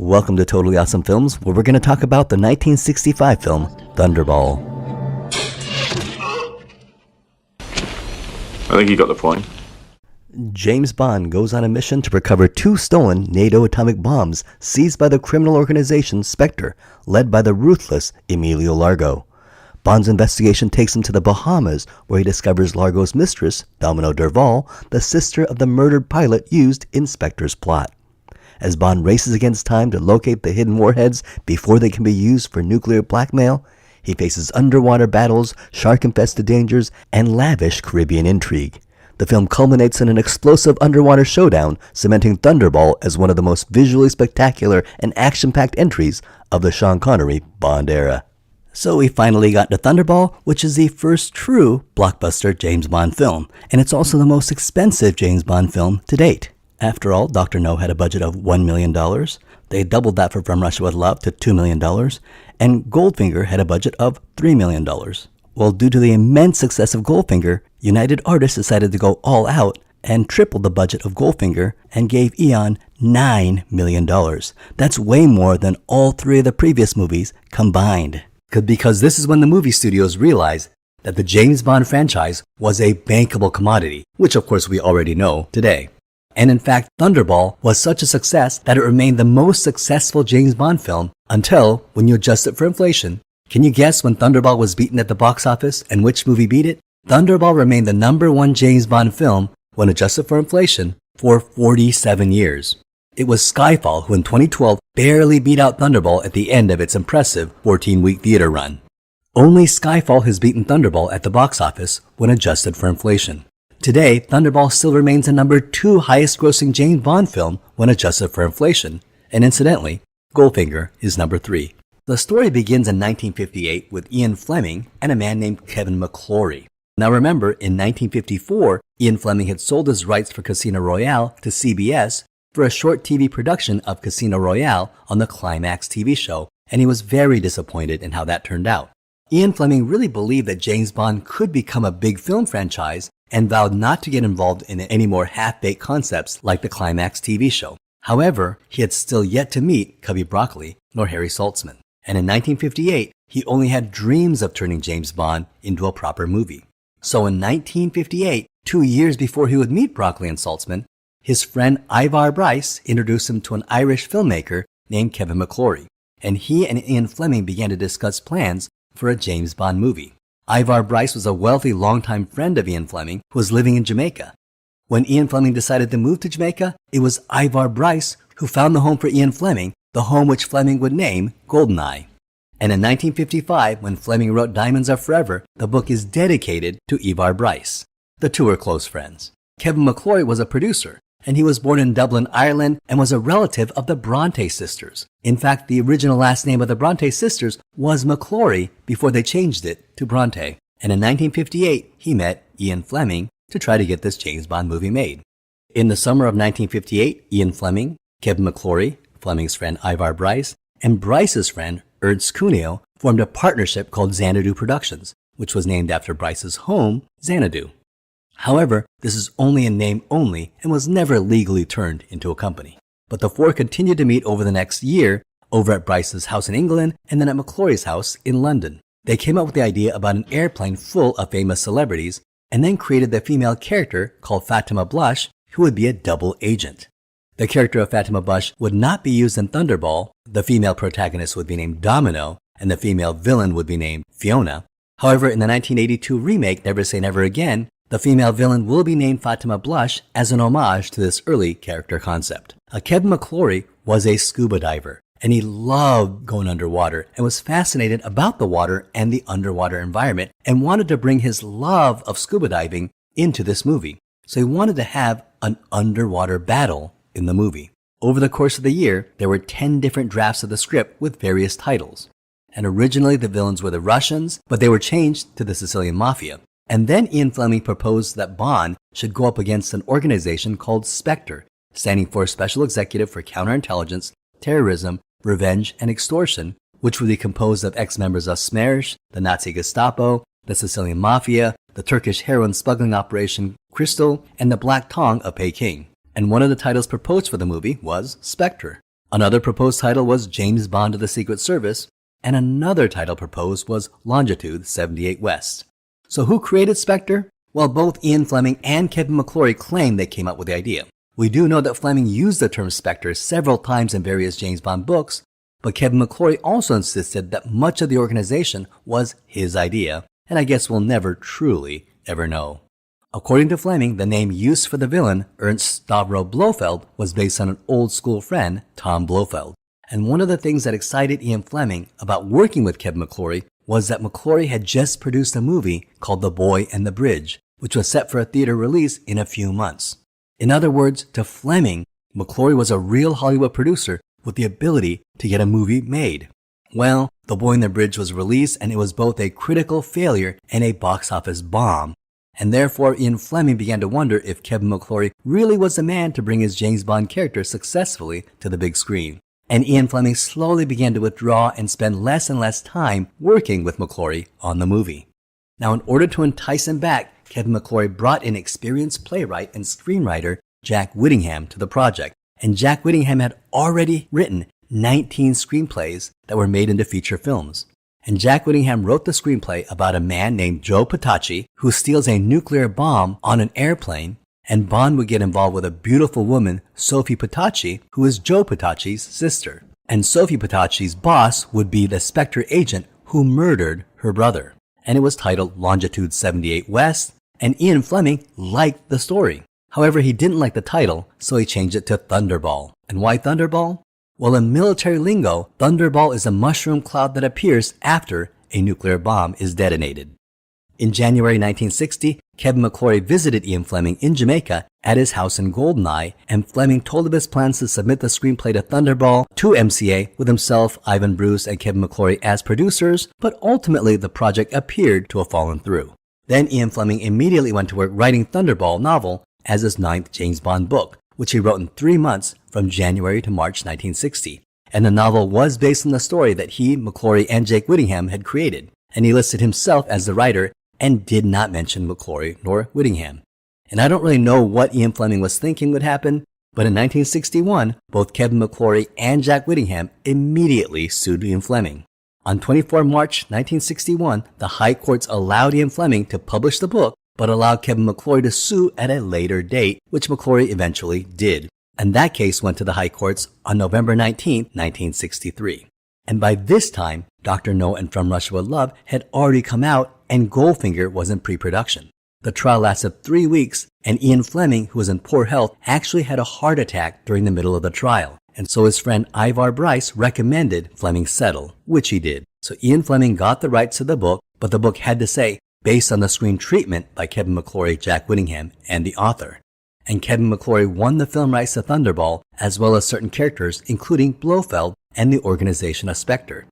Welcome to Totally Awesome Films, where we're going to talk about the 1965 film Thunderball. I think you got the point. James Bond goes on a mission to recover 2 stolen NATO atomic bombs seized by the criminal organization SPECTRE, led by the ruthless Emilio Largo. Bond's investigation takes him to the Bahamas, where he discovers Largo's mistress, Domino Derval, the sister of the murdered pilot used in SPECTRE's plot. As Bond races against time to locate the hidden warheads before they can be used for nuclear blackmail, he faces underwater battles, shark-infested dangers, and lavish Caribbean intrigue. The film culminates in an explosive underwater showdown, cementing Thunderball as one of the most visually spectacular and action-packed entries of the Sean Connery Bond era. So we finally got to Thunderball, which is the first true blockbuster James Bond film, and it's also the most expensive James Bond film to date. After all, Dr. No had a budget of $1 million, they doubled that for From Russia with Love to $2 million, and Goldfinger had a budget of $3 million. Well, due to the immense success of Goldfinger, United Artists decided to go all out and tripled the budget of Goldfinger and gave Eon $9 million. That's way more than all 3 of the previous movies combined. Because this is when the movie studios realized that the James Bond franchise was a bankable commodity, which of course we already know today. And in fact, Thunderball was such a success that it remained the most successful James Bond film until, when you adjust it for inflation, can you guess when Thunderball was beaten at the box office and which movie beat it? Thunderball remained the #1 James Bond film, when adjusted for inflation, for 47 years. It was Skyfall who in 2012 barely beat out Thunderball at the end of its impressive 14-week theater run. Only Skyfall has beaten Thunderball at the box office when adjusted for inflation. Today, Thunderball still remains the #2 highest grossing James Bond film when adjusted for inflation, and incidentally, Goldfinger is #3. The story begins in 1958 with Ian Fleming and a man named Kevin McClory. Now remember, in 1954, Ian Fleming had sold his rights for Casino Royale to CBS for a short TV production of Casino Royale on the Climax TV show, and he was very disappointed in how that turned out. Ian Fleming really believed that James Bond could become a big film franchise and vowed not to get involved in any more half-baked concepts like the Climax TV show. However, he had still yet to meet Cubby Broccoli nor Harry Saltzman. And in 1958, he only had dreams of turning James Bond into a proper movie. So in 1958, 2 years before he would meet Broccoli and Saltzman, his friend Ivar Bryce introduced him to an Irish filmmaker named Kevin McClory, and he and Ian Fleming began to discuss plans for a James Bond movie. Ivar Bryce was a wealthy longtime friend of Ian Fleming who was living in Jamaica. When Ian Fleming decided to move to Jamaica, it was Ivar Bryce who found the home for Ian Fleming, the home which Fleming would name Goldeneye. And in 1955, when Fleming wrote Diamonds Are Forever, the book is dedicated to Ivar Bryce. The two were close friends. Kevin McClory was a producer, and he was born in Dublin, Ireland, and was a relative of the Bronte sisters. In fact, the original last name of the Bronte sisters was McClory before they changed it to Bronte. And in 1958, he met Ian Fleming to try to get this James Bond movie made. In the summer of 1958, Ian Fleming, Kevin McClory, Fleming's friend Ivar Bryce, and Bryce's friend Ernst Cuneo formed a partnership called Xanadu Productions, which was named after Bryce's home, Xanadu. However, this is only in name only and was never legally turned into a company. But the 4 continued to meet over the next year over at Bryce's house in England and then at McClory's house in London. They came up with the idea about an airplane full of famous celebrities and then created the female character called Fatima Blush, who would be a double agent. The character of Fatima Blush would not be used in Thunderball. The female protagonist would be named Domino and the female villain would be named Fiona. However, in the 1982 remake Never Say Never Again, the female villain will be named Fatima Blush as an homage to this early character concept. Kevin McClory was a scuba diver, and he loved going underwater and was fascinated about the water and the underwater environment and wanted to bring his love of scuba diving into this movie. So he wanted to have an underwater battle in the movie. Over the course of the year, there were 10 different drafts of the script with various titles. And originally the villains were the Russians, but they were changed to the Sicilian Mafia. And then Ian Fleming proposed that Bond should go up against an organization called SPECTRE, standing for Special Executive for Counterintelligence, Terrorism, Revenge, and Extortion, which would be composed of ex-members of SMERSH, the Nazi Gestapo, the Sicilian Mafia, the Turkish heroin smuggling operation Crystal, and the Black Tongue of Peking. And one of the titles proposed for the movie was SPECTRE. Another proposed title was James Bond of the Secret Service, and another title proposed was Longitude 78 West. So who created SPECTRE? Well, both Ian Fleming and Kevin McClory claim they came up with the idea. We do know that Fleming used the term SPECTRE several times in various James Bond books, but Kevin McClory also insisted that much of the organization was his idea, and I guess we'll never truly ever know. According to Fleming, the name used for the villain, Ernst Stavro Blofeld, was based on an old school friend, Tom Blofeld. And one of the things that excited Ian Fleming about working with Kevin McClory was that McClory had just produced a movie called The Boy and the Bridge, which was set for a theater release in a few months. In other words, to Fleming, McClory was a real Hollywood producer with the ability to get a movie made. Well, The Boy and the Bridge was released, and it was both a critical failure and a box office bomb. And therefore, Ian Fleming began to wonder if Kevin McClory really was the man to bring his James Bond character successfully to the big screen. And Ian Fleming slowly began to withdraw and spend less and less time working with McClory on the movie. Now, in order to entice him back, Kevin McClory brought in experienced playwright and screenwriter Jack Whittingham to the project. And Jack Whittingham had already written 19 screenplays that were made into feature films. And Jack Whittingham wrote the screenplay about a man named Joe Petacci who steals a nuclear bomb on an airplane, and Bond would get involved with a beautiful woman, Sophie Petacci, who is Joe Petacci's sister. And Sophie Petacci's boss would be the SPECTRE agent who murdered her brother. And it was titled Longitude 78 West, and Ian Fleming liked the story. However, he didn't like the title, so he changed it to Thunderball. And why Thunderball? Well, in military lingo, Thunderball is a mushroom cloud that appears after a nuclear bomb is detonated. In January 1960, Kevin McClory visited Ian Fleming in Jamaica at his house in Goldeneye, and Fleming told of his plans to submit the screenplay to Thunderball to MCA with himself, Ivan Bruce, and Kevin McClory as producers, but ultimately the project appeared to have fallen through. Then Ian Fleming immediately went to work writing Thunderball novel as his 9th James Bond book, which he wrote in 3 months from January to March 1960. And the novel was based on the story that he, McClory, and Jake Whittingham had created. And he listed himself as the writer and did not mention McClory nor Whittingham. And I don't really know what Ian Fleming was thinking would happen, but in 1961, both Kevin McClory and Jack Whittingham immediately sued Ian Fleming. On 24 March 1961, the High Courts allowed Ian Fleming to publish the book, but allowed Kevin McClory to sue at a later date, which McClory eventually did. And that case went to the High Courts on November 19, 1963. And by this time, Dr. No and From Russia with Love had already come out, and Goldfinger was in pre-production. The trial lasted 3 weeks, and Ian Fleming, who was in poor health, actually had a heart attack during the middle of the trial. And so his friend Ivar Bryce recommended Fleming settle, which he did. So Ian Fleming got the rights to the book, but the book had to say, based on the screen treatment by Kevin McClory, Jack Whittingham, and the author. And Kevin McClory won the film rights to Thunderball, as well as certain characters, including Blofeld and the organization of SPECTRE.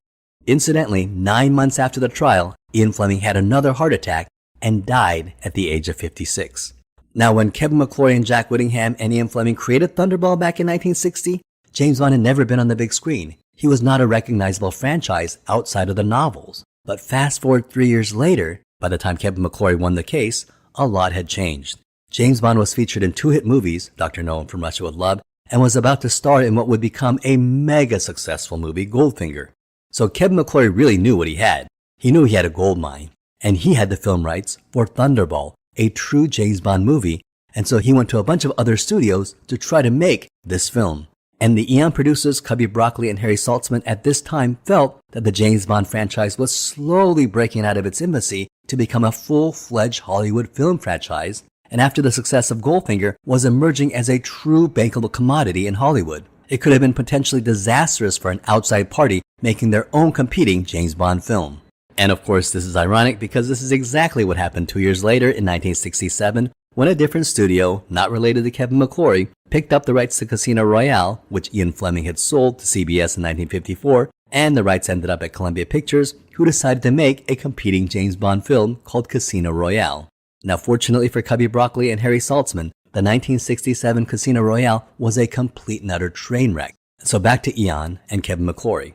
Incidentally, 9 months after the trial, Ian Fleming had another heart attack and died at the age of 56. Now, when Kevin McClory and Jack Whittingham and Ian Fleming created Thunderball back in 1960, James Bond had never been on the big screen. He was not a recognizable franchise outside of the novels. But fast forward 3 years later, by the time Kevin McClory won the case, a lot had changed. James Bond was featured in 2 hit movies, Dr. No and From Russia with Love, and was about to star in what would become a mega successful movie, Goldfinger. So Kevin McClory really knew what he had. He knew he had a gold mine, and he had the film rights for Thunderball, a true James Bond movie, and so he went to a bunch of other studios to try to make this film. And the Eon producers, Cubby Broccoli and Harry Saltzman, at this time felt that the James Bond franchise was slowly breaking out of its infancy to become a full-fledged Hollywood film franchise, and after the success of Goldfinger, was emerging as a true bankable commodity in Hollywood. It could have been potentially disastrous for an outside party making their own competing James Bond film. And of course, this is ironic because this is exactly what happened 2 years later in 1967, when a different studio, not related to Kevin McClory, picked up the rights to Casino Royale, which Ian Fleming had sold to CBS in 1954, and the rights ended up at Columbia Pictures, who decided to make a competing James Bond film called Casino Royale. Now, fortunately for Cubby Broccoli and Harry Saltzman, the 1967 Casino Royale was a complete and utter train wreck. So back to Eon and Kevin McClory.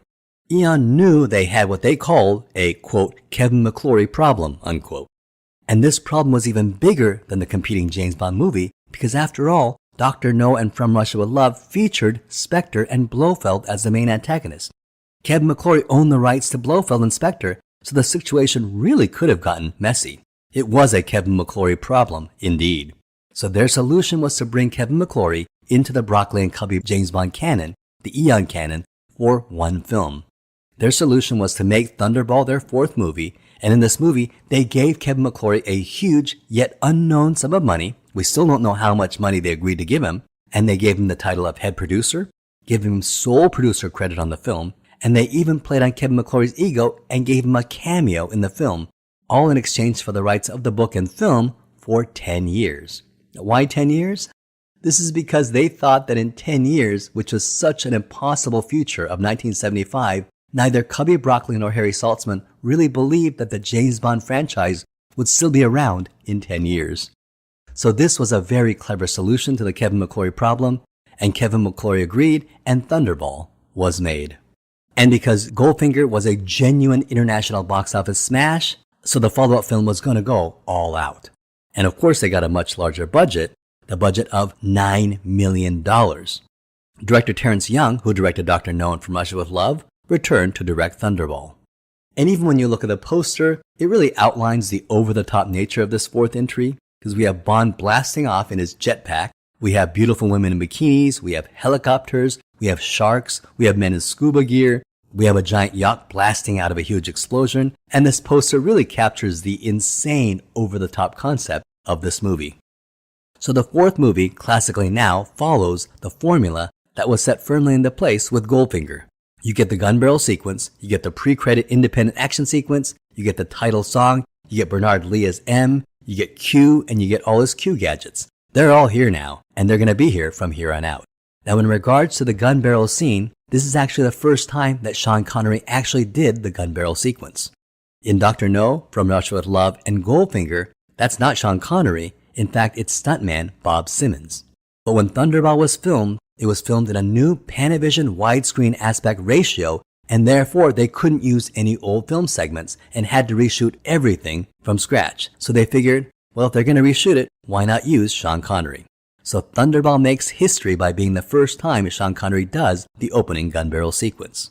Eon knew they had what they called a, quote, Kevin McClory problem, unquote. And this problem was even bigger than the competing James Bond movie because after all, Dr. No and From Russia with Love featured Spectre and Blofeld as the main antagonists. Kevin McClory owned the rights to Blofeld and Spectre, so the situation really could have gotten messy. It was a Kevin McClory problem, indeed. So their solution was to bring Kevin McClory into the Broccoli and Cubby James Bond canon, the Eon canon, for one film. Their solution was to make Thunderball their fourth movie, and in this movie, they gave Kevin McClory a huge yet unknown sum of money. We still don't know how much money they agreed to give him, and they gave him the title of head producer, gave him sole producer credit on the film, and they even played on Kevin McClory's ego and gave him a cameo in the film, all in exchange for the rights of the book and film for 10 years. Why 10 years? This is because they thought that in 10 years, which was such an impossible future of 1975, neither Cubby Broccoli nor Harry Saltzman really believed that the James Bond franchise would still be around in 10 years. So this was a very clever solution to the Kevin McClory problem, and Kevin McClory agreed, and Thunderball was made. And because Goldfinger was a genuine international box office smash, so the follow-up film was going to go all out. And of course they got a much larger budget, the budget of $9 million. Director Terence Young, who directed Dr. No and From Russia with Love, returned to direct Thunderball. And even when you look at the poster, it really outlines the over-the-top nature of this fourth entry, because we have Bond blasting off in his jetpack, we have beautiful women in bikinis, we have helicopters, we have sharks, we have men in scuba gear, we have a giant yacht blasting out of a huge explosion, and this poster really captures the insane over-the-top concept of this movie. So the fourth movie, classically now, follows the formula that was set firmly into place with Goldfinger. You get the gun barrel sequence, you get the pre-credit independent action sequence, you get the title song, you get Bernard Lee as M, you get Q, and you get all his Q gadgets. They're all here now, and they're going to be here from here on out. Now in regards to the gun barrel scene, this is actually the first time that Sean Connery actually did the gun barrel sequence. In Dr. No, From Russia with Love, and Goldfinger, that's not Sean Connery. In fact, it's stuntman Bob Simmons. But when Thunderball was filmed, it was filmed in a new Panavision widescreen aspect ratio, and therefore they couldn't use any old film segments and had to reshoot everything from scratch. So they figured, well, if they're going to reshoot it, why not use Sean Connery? So Thunderball makes history by being the first time Sean Connery does the opening gun barrel sequence.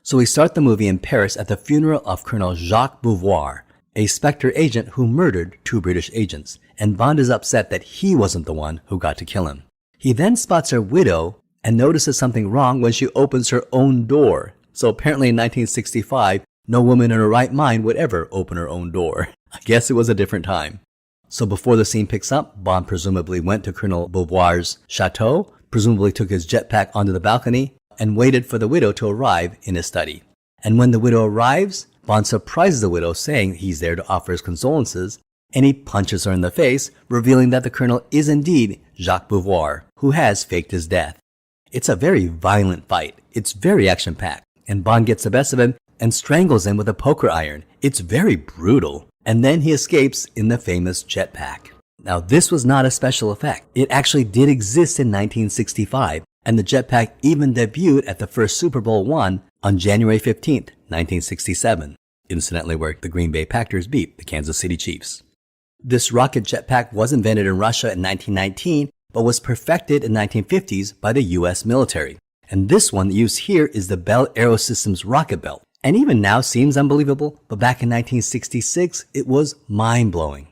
So we start the movie in Paris at the funeral of Colonel Jacques Beauvoir, a Spectre agent who murdered two British agents, and Bond is upset that he wasn't the one who got to kill him. He then spots her widow and notices something wrong when she opens her own door. So apparently in 1965, no woman in her right mind would ever open her own door. I guess it was a different time. So before the scene picks up, Bond presumably went to Colonel Beauvoir's chateau, presumably took his jetpack onto the balcony, and waited for the widow to arrive in his study. And when the widow arrives, Bond surprises the widow saying he's there to offer his condolences, and he punches her in the face, revealing that the colonel is indeed Jacques Beauvoir, who has faked his death. It's a very violent fight. It's very action-packed, and Bond gets the best of him and strangles him with a poker iron. It's very brutal. And then he escapes in the famous jetpack. Now this was not a special effect. It actually did exist in 1965, and the jetpack even debuted at the first Super Bowl I on January 15th, 1967, incidentally where the Green Bay Packers beat the Kansas City Chiefs. This rocket jetpack was invented in Russia in 1919, but was perfected in the 1950s by the US military. And this one used here is the Bell Aerosystems rocket belt. And even now seems unbelievable, but back in 1966, it was mind-blowing.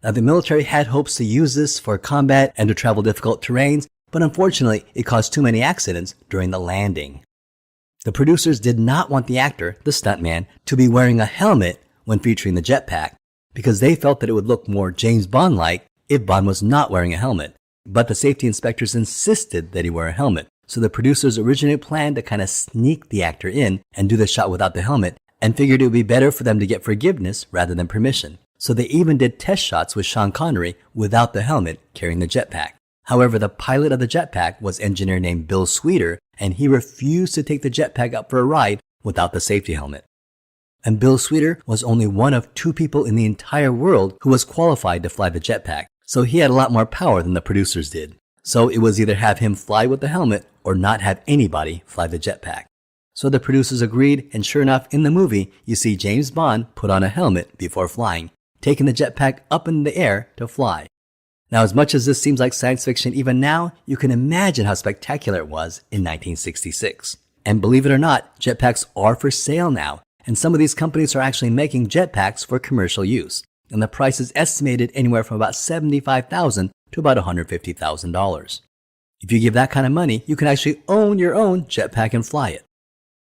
Now the military had hopes to use this for combat and to travel difficult terrains, but unfortunately it caused too many accidents during the landing. The producers did not want the actor, the stuntman, to be wearing a helmet when featuring the jetpack, because they felt that it would look more James Bond-like if Bond was not wearing a helmet. But the safety inspectors insisted that he wear a helmet. So the producers originally planned to kind of sneak the actor in and do the shot without the helmet, and figured it would be better for them to get forgiveness rather than permission. So they even did test shots with Sean Connery without the helmet carrying the jetpack. However, the pilot of the jetpack was an engineer named Bill Sweeter, and he refused to take the jetpack up for a ride without the safety helmet. And Bill Sweeter was only one of two people in the entire world who was qualified to fly the jetpack, so he had a lot more power than the producers did. So it was either have him fly with the helmet or not have anybody fly the jetpack. So the producers agreed, and sure enough, in the movie, you see James Bond put on a helmet before flying, taking the jetpack up in the air to fly. Now, as much as this seems like science fiction even now, you can imagine how spectacular it was in 1966. And believe it or not, jetpacks are for sale now, and some of these companies are actually making jetpacks for commercial use. And the price is estimated anywhere from about $75,000 to about $150,000. If you give that kind of money, you can actually own your own jetpack and fly it.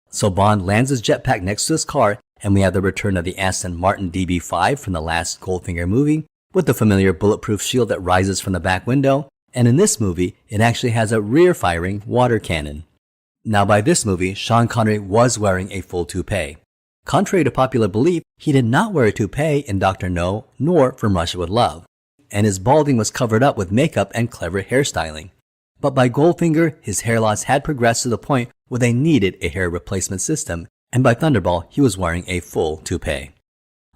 So Bond lands his jetpack next to his car, and we have the return of the Aston Martin DB5 from the last Goldfinger movie, with the familiar bulletproof shield that rises from the back window, and in this movie, it actually has a rear-firing water cannon. Now by this movie, Sean Connery was wearing a full toupee. Contrary to popular belief, he did not wear a toupee in Dr. No nor From Russia with Love, and his balding was covered up with makeup and clever hairstyling. But by Goldfinger, his hair loss had progressed to the point where they needed a hair replacement system, and by Thunderball, he was wearing a full toupee.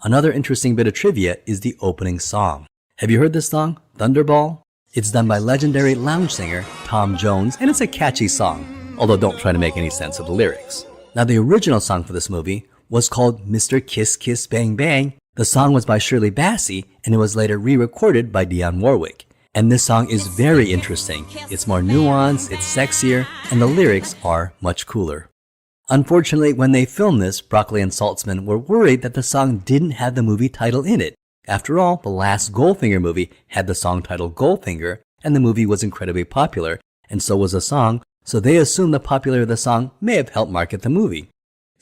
Another interesting bit of trivia is the opening song. Have you heard this song, Thunderball? It's done by legendary lounge singer Tom Jones, and it's a catchy song, although don't try to make any sense of the lyrics. Now, the original song for this movie was called Mr. Kiss Kiss Bang Bang. The song was by Shirley Bassey, and it was later re-recorded by Dionne Warwick. And this song is very interesting. It's more nuanced, it's sexier, and the lyrics are much cooler. Unfortunately, when they filmed this, Broccoli and Saltzman were worried that the song didn't have the movie title in it. After all, the last Goldfinger movie had the song title Goldfinger, and the movie was incredibly popular, and so was the song, so they assumed the popularity of the song may have helped market the movie.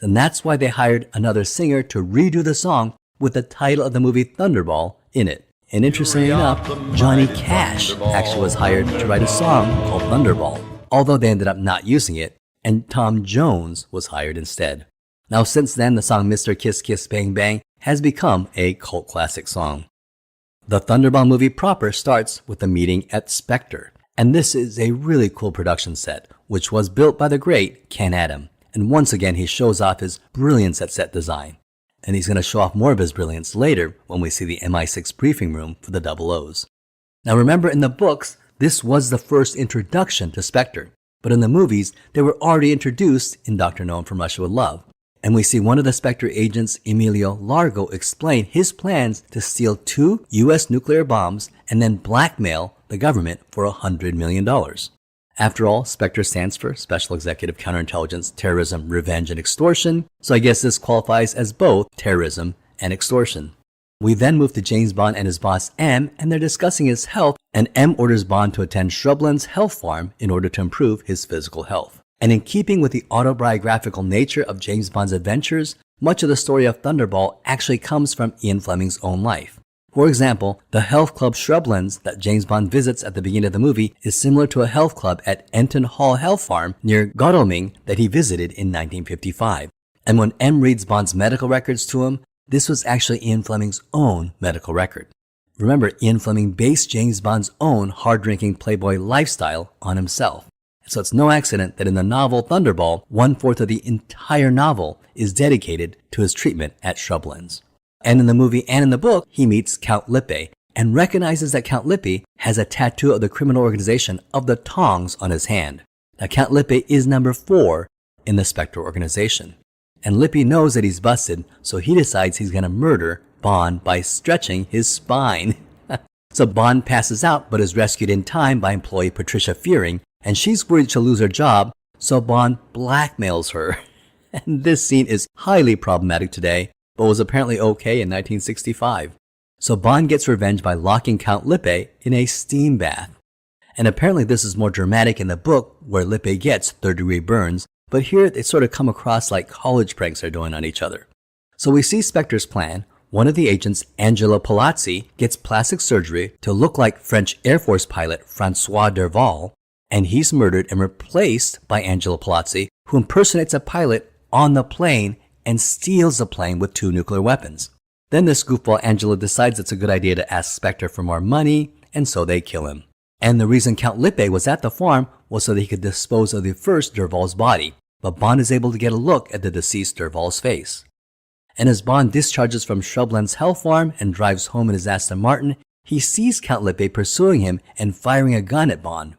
And that's why they hired another singer to redo the song with the title of the movie Thunderball in it. And interestingly enough, Johnny Cash actually was hired to write a song called Thunderball, although they ended up not using it, and Tom Jones was hired instead. Now since then, the song Mr. Kiss Kiss Bang Bang has become a cult classic song. The Thunderball movie proper starts with a meeting at SPECTRE, and this is a really cool production set, which was built by the great Ken Adam. And once again, he shows off his brilliance at set design. And he's going to show off more of his brilliance later when we see the MI6 briefing room for the Double O's. Now remember, in the books, this was the first introduction to SPECTRE, but in the movies, they were already introduced in Dr. No and From Russia with Love. And we see one of the SPECTRE agents, Emilio Largo, explain his plans to steal 2 US nuclear bombs and then blackmail the government for $100 million. After all, SPECTRE stands for Special Executive Counterintelligence, Terrorism, Revenge, and Extortion, so I guess this qualifies as both terrorism and extortion. We then move to James Bond and his boss M, and they're discussing his health, and M orders Bond to attend Shrubland's health farm in order to improve his physical health. And in keeping with the autobiographical nature of James Bond's adventures, much of the story of Thunderball actually comes from Ian Fleming's own life. For example, the health club Shrublands that James Bond visits at the beginning of the movie is similar to a health club at Enton Hall Health Farm near Godalming that he visited in 1955. And when M reads Bond's medical records to him, this was actually Ian Fleming's own medical record. Remember, Ian Fleming based James Bond's own hard-drinking playboy lifestyle on himself. So it's no accident that in the novel Thunderball, 1/4 of the entire novel is dedicated to his treatment at Shrublands. And in the movie and in the book, he meets Count Lippe and recognizes that Count Lippe has a tattoo of the criminal organization of the tongs on his hand. Now, Count Lippe is number 4 in the SPECTRE organization. And Lippe knows that he's busted, so he decides he's going to murder Bond by stretching his spine. So Bond passes out but is rescued in time by employee Patricia Fearing, and she's worried she'll lose her job, so Bond blackmails her. And this scene is highly problematic today, but was apparently okay in 1965. So Bond gets revenge by locking Count Lippe in a steam bath. And apparently this is more dramatic in the book, where Lippe gets third-degree burns, but here they sort of come across like college pranks they're doing on each other. So we see SPECTRE's plan. One of the agents, Angelo Palazzi, gets plastic surgery to look like French Air Force pilot Francois Derval, and he's murdered and replaced by Angelo Palazzi, who impersonates a pilot on the plane and steals the plane with 2 nuclear weapons. Then this goofball Angelo decides it's a good idea to ask SPECTRE for more money, and so they kill him. And the reason Count Lippe was at the farm was so that he could dispose of the first Derval's body, but Bond is able to get a look at the deceased Derval's face. And as Bond discharges from Shrubland's health farm and drives home in his Aston Martin, he sees Count Lippe pursuing him and firing a gun at Bond.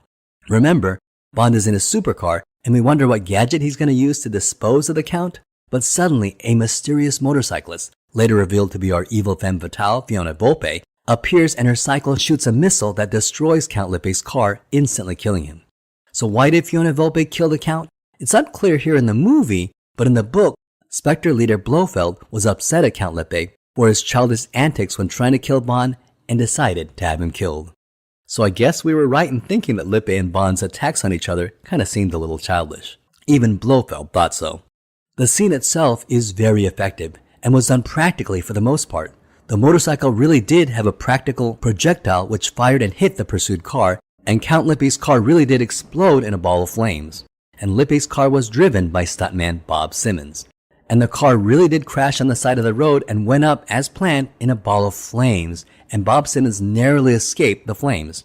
Remember, Bond is in his supercar, and we wonder what gadget he's going to use to dispose of the Count. But suddenly, a mysterious motorcyclist, later revealed to be our evil femme fatale, Fiona Volpe, appears and her cycle shoots a missile that destroys Count Lippe's car, instantly killing him. So why did Fiona Volpe kill the Count? It's unclear here in the movie, but in the book, Spectre leader Blofeld was upset at Count Lippe for his childish antics when trying to kill Bond and decided to have him killed. So I guess we were right in thinking that Lippe and Bond's attacks on each other kind of seemed a little childish. Even Blofeld thought so. The scene itself is very effective and was done practically for the most part. The motorcycle really did have a practical projectile which fired and hit the pursued car, and Count Lippe's car really did explode in a ball of flames. And Lippe's car was driven by stuntman Bob Simmons. And the car really did crash on the side of the road and went up as planned in a ball of flames, and Bob Simmons narrowly escaped the flames.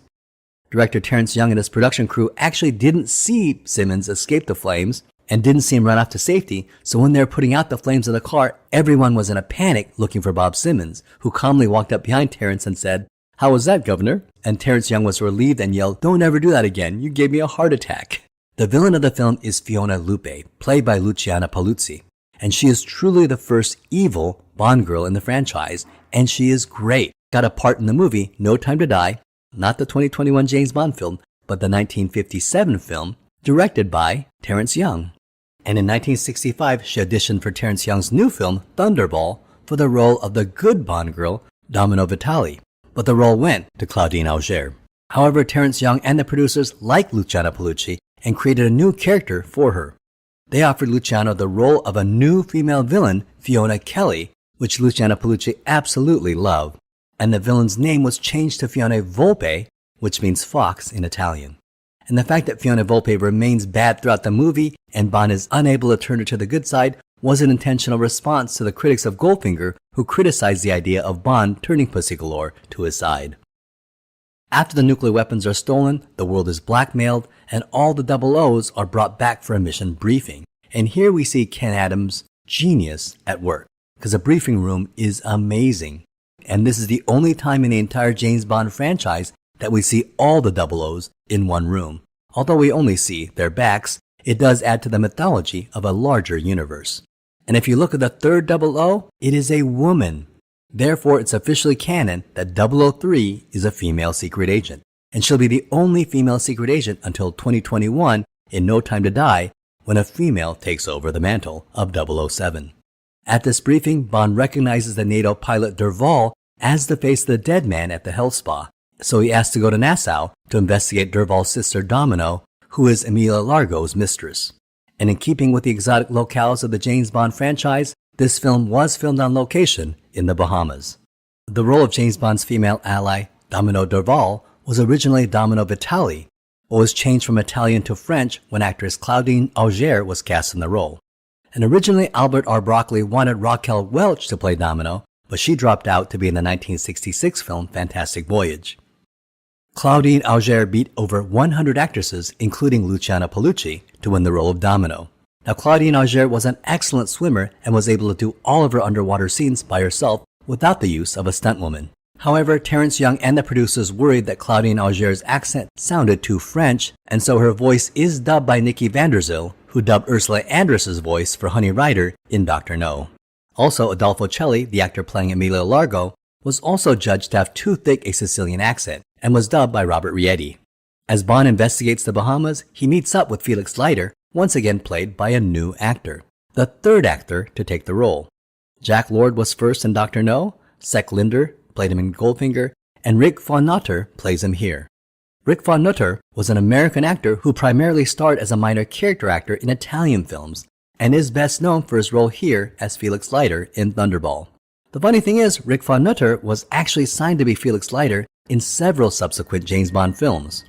Director Terence Young and his production crew actually didn't see Simmons escape the flames and didn't see him run off to safety, so when they were putting out the flames of the car, everyone was in a panic looking for Bob Simmons, who calmly walked up behind Terence and said, "How was that, Governor?" And Terence Young was relieved and yelled, "Don't ever do that again, you gave me a heart attack." The villain of the film is Fiona Lupe, played by Luciana Paluzzi, and she is truly the first evil Bond girl in the franchise, and she is great. Got a part in the movie No Time to Die, not the 2021 James Bond film, but the 1957 film, directed by Terence Young. And in 1965, she auditioned for Terence Young's new film, Thunderball, for the role of the good Bond girl, Domino Vitale, but the role went to Claudine Auger. However, Terence Young and the producers liked Luciana Paluzzi and created a new character for her. They offered Luciano the role of a new female villain, Fiona Kelly, which Luciana Paluzzi absolutely loved, and the villain's name was changed to Fiona Volpe, which means fox in Italian. And the fact that Fiona Volpe remains bad throughout the movie and Bond is unable to turn her to the good side was an intentional response to the critics of Goldfinger, who criticized the idea of Bond turning Pussy Galore to his side. After the nuclear weapons are stolen, the world is blackmailed, and all the double O's are brought back for a mission briefing. And here we see Ken Adams' genius at work, because a briefing room is amazing. And this is the only time in the entire James Bond franchise that we see all the double O's in one room. Although we only see their backs, it does add to the mythology of a larger universe. And if you look at the third double O, it is a woman. Therefore, it's officially canon that 003 is a female secret agent, and she'll be the only female secret agent until 2021 in No Time to Die, when a female takes over the mantle of 007. At this briefing, Bond recognizes the NATO pilot Derval as the face of the dead man at the health spa, so he asks to go to Nassau to investigate Derval's sister Domino, who is Emilio Largo's mistress. And in keeping with the exotic locales of the James Bond franchise, this film was filmed on location in the Bahamas. The role of James Bond's female ally, Domino Derval, was originally Domino Vitale, but was changed from Italian to French when actress Claudine Auger was cast in the role. And originally Albert R. Broccoli wanted Raquel Welch to play Domino, but she dropped out to be in the 1966 film Fantastic Voyage. Claudine Auger beat over 100 actresses, including Luciana Paluzzi, to win the role of Domino. Now, Claudine Auger was an excellent swimmer and was able to do all of her underwater scenes by herself without the use of a stuntwoman. However, Terence Young and the producers worried that Claudine Auger's accent sounded too French, and so her voice is dubbed by Nikki Vanderzil, who dubbed Ursula Andress's voice for Honey Rider in Dr. No. Also, Adolfo Celli, the actor playing Emilio Largo, was also judged to have too thick a Sicilian accent and was dubbed by Robert Rietti. As Bond investigates the Bahamas, he meets up with Felix Leiter, once again played by a new actor, the third actor to take the role. Jack Lord was first in Dr. No, Sek Linder played him in Goldfinger, and Rick von Nutter plays him here. Rick von Nutter was an American actor who primarily starred as a minor character actor in Italian films, and is best known for his role here as Felix Leiter in Thunderball. The funny thing is, Rick von Nutter was actually signed to be Felix Leiter in several subsequent James Bond films.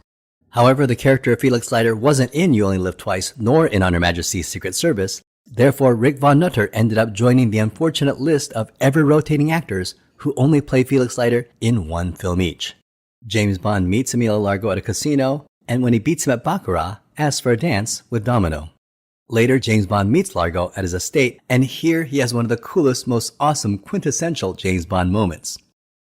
However, the character of Felix Leiter wasn't in You Only Live Twice nor in On Her Majesty's Secret Service. Therefore, Rick von Nutter ended up joining the unfortunate list of ever-rotating actors who only play Felix Leiter in one film each. James Bond meets Emilio Largo at a casino, and when he beats him at Baccarat, asks for a dance with Domino. Later, James Bond meets Largo at his estate, and here he has one of the coolest, most awesome, quintessential James Bond moments.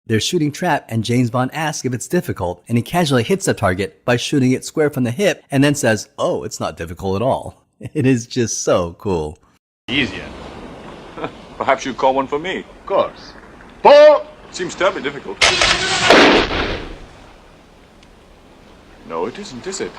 They're shooting trap, and James Bond asks if it's difficult, and he casually hits the target by shooting it square from the hip, and then says, "Oh, it's not difficult at all." It is just so cool. Easier. Perhaps you call one for me. Of course. 4, Seems terribly difficult. No, it isn't, is it?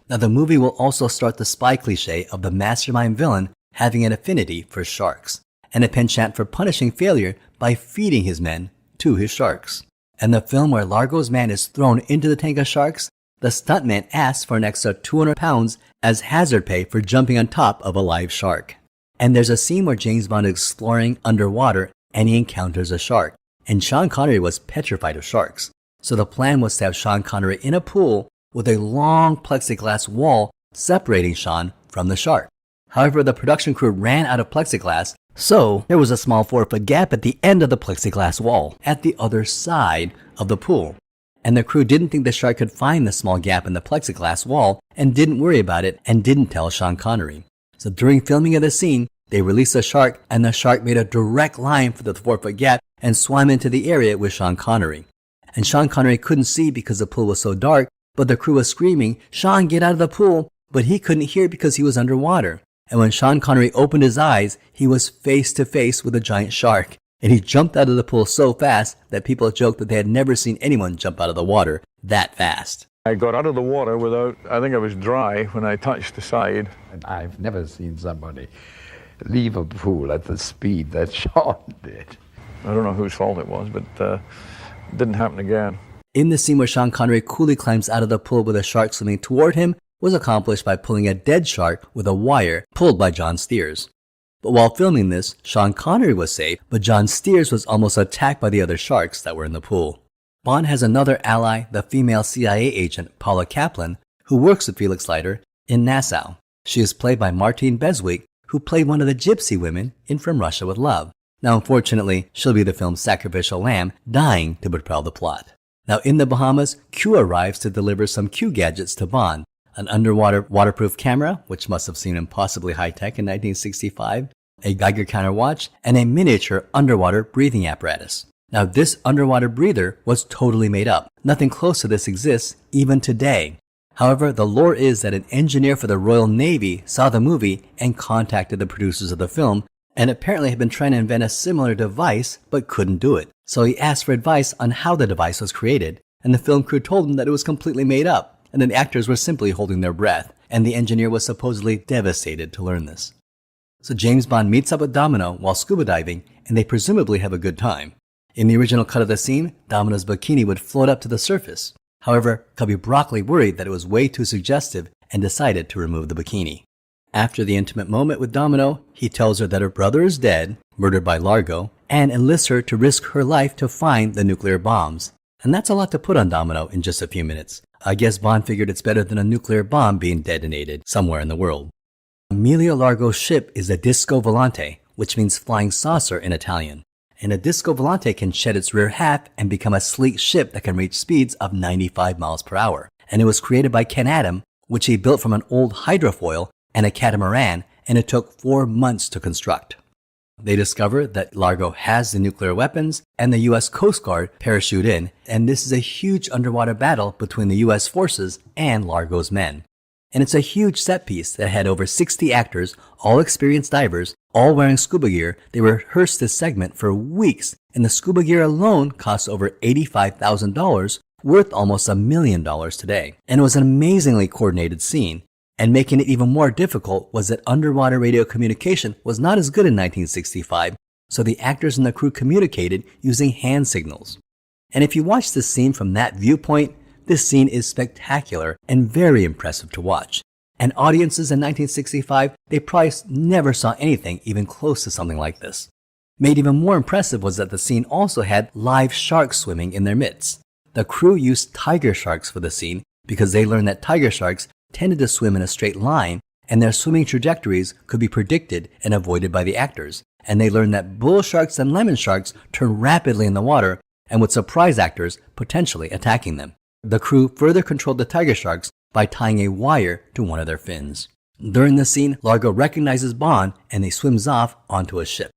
Now the movie will also start the spy cliche of the mastermind villain having an affinity for sharks, and a penchant for punishing failure by feeding his men to his sharks. And the film where Largo's man is thrown into the tank of sharks, the stuntman asks for an extra 200 pounds as hazard pay for jumping on top of a live shark. And there's a scene where James Bond is exploring underwater and he encounters a shark. And Sean Connery was petrified of sharks. So the plan was to have Sean Connery in a pool with a long plexiglass wall separating Sean from the shark. However, the production crew ran out of plexiglass, so there was a small 4-foot gap at the end of the plexiglass wall at the other side of the pool. And the crew didn't think the shark could find the small gap in the plexiglass wall and didn't worry about it and didn't tell Sean Connery. So during filming of the scene, they released the shark and the shark made a direct line for the 4-foot gap and swam into the area with Sean Connery. And Sean Connery couldn't see because the pool was so dark, but the crew was screaming, "Sean, get out of the pool!" But he couldn't hear because he was underwater. And when Sean Connery opened his eyes, he was face to face with a giant shark. And he jumped out of the pool so fast that people joked that they had never seen anyone jump out of the water that fast. I got out of the water without, I think I was dry when I touched the side. And I've never seen somebody leave a pool at the speed that Sean did. I don't know whose fault it was, but it didn't happen again. In the scene where Sean Connery coolly climbs out of the pool with a shark swimming toward him was accomplished by pulling a dead shark with a wire pulled by John Steers. But while filming this, Sean Connery was safe, but John Steers was almost attacked by the other sharks that were in the pool. Bond has another ally, the female CIA agent Paula Kaplan, who works with Felix Leiter in Nassau. She is played by Martine Beswick, who played one of the gypsy women in From Russia with Love. Now unfortunately, she'll be the film's sacrificial lamb, dying to propel the plot. Now in the Bahamas, Q arrives to deliver some Q gadgets to Bond. An underwater waterproof camera, which must have seemed impossibly high-tech in 1965, a Geiger counter watch, and a miniature underwater breathing apparatus. Now this underwater breather was totally made up. Nothing close to this exists even today. However, the lore is that an engineer for the Royal Navy saw the movie and contacted the producers of the film, and apparently had been trying to invent a similar device but couldn't do it. So he asked for advice on how the device was created, and the film crew told him that it was completely made up. And then the actors were simply holding their breath, and the engineer was supposedly devastated to learn this. So James Bond meets up with Domino while scuba diving, and they presumably have a good time. In the original cut of the scene, Domino's bikini would float up to the surface. However, Cubby Broccoli worried that it was way too suggestive and decided to remove the bikini. After the intimate moment with Domino, he tells her that her brother is dead, murdered by Largo, and enlists her to risk her life to find the nuclear bombs. And that's a lot to put on Domino in just a few minutes. I guess Bond figured it's better than a nuclear bomb being detonated somewhere in the world. Emilio Largo's ship is a Disco Volante, which means flying saucer in Italian. And a Disco Volante can shed its rear half and become a sleek ship that can reach speeds of 95 miles per hour. And it was created by Ken Adam, which he built from an old hydrofoil and a catamaran, and it took 4 months to construct. They discover that Largo has the nuclear weapons, and the U.S. Coast Guard parachute in, and this is a huge underwater battle between the U.S. forces and Largo's men. And it's a huge set piece that had over 60 actors, all experienced divers, all wearing scuba gear. They rehearsed this segment for weeks, and the scuba gear alone cost over $85,000, worth almost $1 million today. And it was an amazingly coordinated scene. And making it even more difficult was that underwater radio communication was not as good in 1965, so the actors and the crew communicated using hand signals. And if you watch this scene from that viewpoint, this scene is spectacular and very impressive to watch. And audiences in 1965, they probably never saw anything even close to something like this. Made even more impressive was that the scene also had live sharks swimming in their midst. The crew used tiger sharks for the scene because they learned that tiger sharks tended to swim in a straight line, and their swimming trajectories could be predicted and avoided by the actors. And they learned that bull sharks and lemon sharks turn rapidly in the water and would surprise actors, potentially attacking them. The crew further controlled the tiger sharks by tying a wire to one of their fins. During the scene, Largo recognizes Bond and he swims off onto a ship.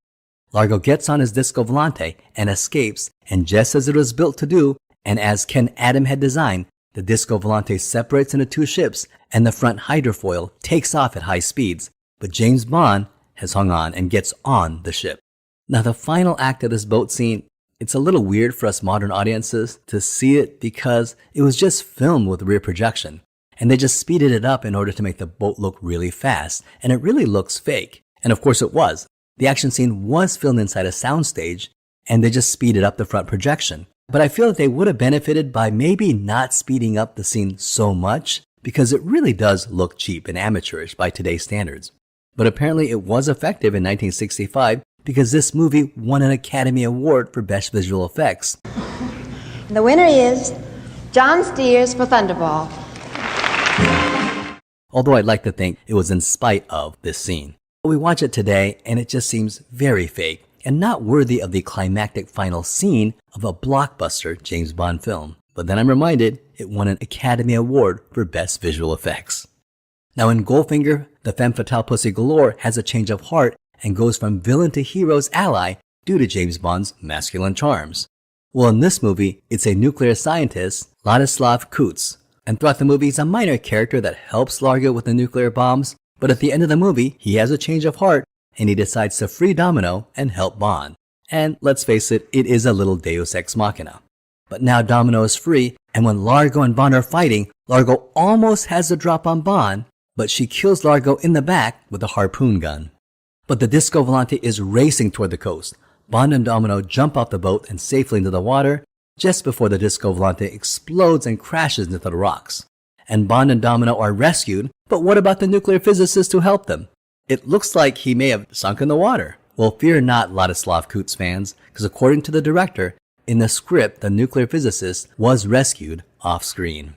Largo gets on his Disco Volante and escapes, and just as it was built to do, and as Ken Adam had designed, the Disco Volante separates into 2 ships, and the front hydrofoil takes off at high speeds, but James Bond has hung on and gets on the ship. Now the final act of this boat scene, It's a little weird for us modern audiences to see it because it was just filmed with rear projection, and they just speeded it up in order to make the boat look really fast, and it really looks fake. And of course it was. The action scene was filmed inside a soundstage, and they just speeded up the front projection. But I feel that they would have benefited by maybe not speeding up the scene so much, because it really does look cheap and amateurish by today's standards. But apparently it was effective in 1965 because this movie won an Academy Award for Best Visual Effects. The winner is John Steers for Thunderball. Although I'd like to think it was in spite of this scene. We watch it today and it just seems very fake and not worthy of the climactic final scene of a blockbuster James Bond film. But then I'm reminded it won an Academy Award for Best Visual Effects. Now in Goldfinger, the femme fatale Pussy Galore has a change of heart and goes from villain to hero's ally due to James Bond's masculine charms. Well, in this movie, it's a nuclear scientist, Ladislav Kutz, and throughout the movie he's a minor character that helps Largo with the nuclear bombs, but at the end of the movie, he has a change of heart and he decides to free Domino and help Bond. And let's face it, it is a little deus ex machina. But now Domino is free, and when Largo and Bond are fighting, Largo almost has the drop on Bond, but she kills Largo in the back with a harpoon gun. But the Disco Volante is racing toward the coast. Bond and Domino jump off the boat and safely into the water just before the Disco Volante explodes and crashes into the rocks. And Bond and Domino are rescued, but what about the nuclear physicist who helped them? It looks like he may have sunk in the water. Well, fear not, Ladislav Kutz fans, because according to the director, in the script, the nuclear physicist was rescued off-screen.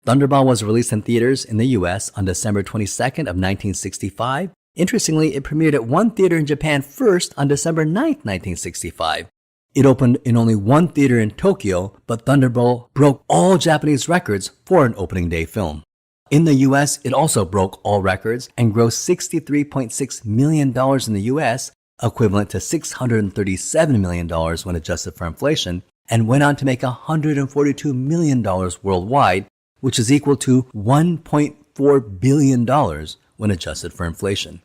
Thunderball was released in theaters in the US on December 22nd of 1965. Interestingly, it premiered at one theater in Japan first on December 9th, 1965. It opened in only one theater in Tokyo, but Thunderball broke all Japanese records for an opening day film. In the US, it also broke all records and grossed $63.6 million in the US, equivalent to $637 million when adjusted for inflation, and went on to make $142 million worldwide, which is equal to $1.4 billion when adjusted for inflation.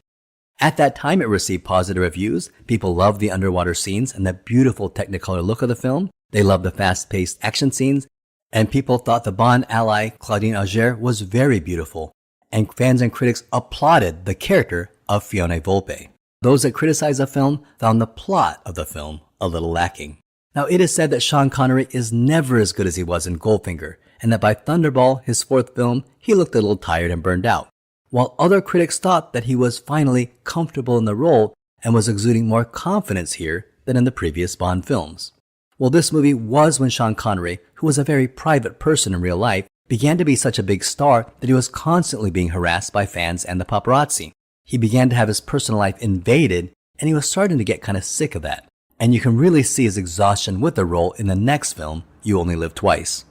At that time, it received positive reviews. People loved the underwater scenes and the beautiful Technicolor look of the film. They loved the fast-paced action scenes, and people thought the Bond ally, Claudine Auger, was very beautiful. And fans and critics applauded the character of Fiona Volpe. Those that criticized the film found the plot of the film a little lacking. Now, it is said that Sean Connery is never as good as he was in Goldfinger, and that by Thunderball, his fourth film, he looked a little tired and burned out. While other critics thought that he was finally comfortable in the role and was exuding more confidence here than in the previous Bond films. Well, this movie was when Sean Connery, who was a very private person in real life, began to be such a big star that he was constantly being harassed by fans and the paparazzi. He began to have his personal life invaded, and he was starting to get kind of sick of that. And you can really see his exhaustion with the role in the next film, You Only Live Twice.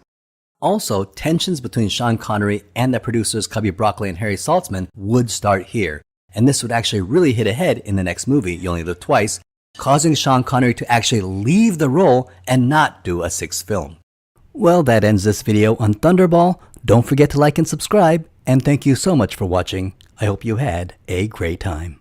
Also, tensions between Sean Connery and the producers Cubby Broccoli and Harry Saltzman would start here, and this would actually really hit ahead in the next movie, You Only Live Twice, causing Sean Connery to actually leave the role and not do a sixth film. Well, that ends this video on Thunderball. Don't forget to like and subscribe, and thank you so much for watching. I hope you had a great time.